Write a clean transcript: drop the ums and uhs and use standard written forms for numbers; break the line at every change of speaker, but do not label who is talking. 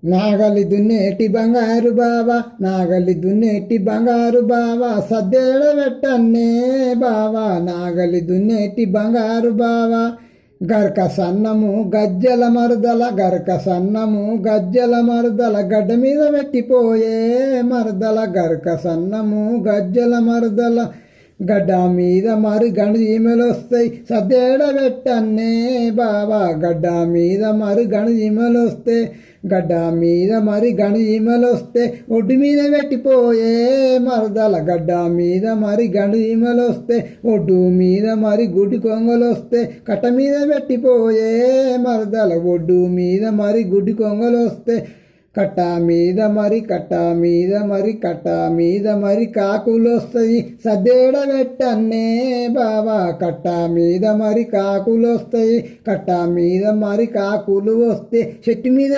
నాగలి దున్నేటి బంగారు బావా, నాగలి దున్నేటి బంగారు బావా, సద్దేడ పెట్టన్నే బావా, నాగలి దున్నేటి బంగారు బావా. గరక సన్నము గజ్జల మరుదల, గరక సన్నము గజ్జల మరుదల, గడ్డ మీద పెట్టిపోయే మరదల, గరక సన్నము గజ్జల మరుదల, గడ్డ మీద మరి గణజీమలొస్తాయి, సద్దేడ పెట్టన్నే బావా, గడ్డ మీద మరి గణజీమలొస్తే, గడ్డ మీద మరి గణజీమలొస్తే, ఒడ్డు మీద పెట్టిపోయే మరదల, గడ్డ మీద మరి గణజీమలొస్తే, ఒడ్డు మీద మరి గుడ్డి కొంగలొస్తే, కట్ట మీద పెట్టిపోయే మరదల, ఒడ్డు మీద మరి గుడ్డి కొంగలొస్తే, కట్ట మీద మరి కట్ట మీద మరి కట్ట మీద మరి కాకులు వస్తాయి, సద్దేడ పెట్టన్నే బావా, కట్ట మీద మరి కాకులు వస్తాయి, కట్ట మీద మరి కాకులు వస్తే చెట్టు మీద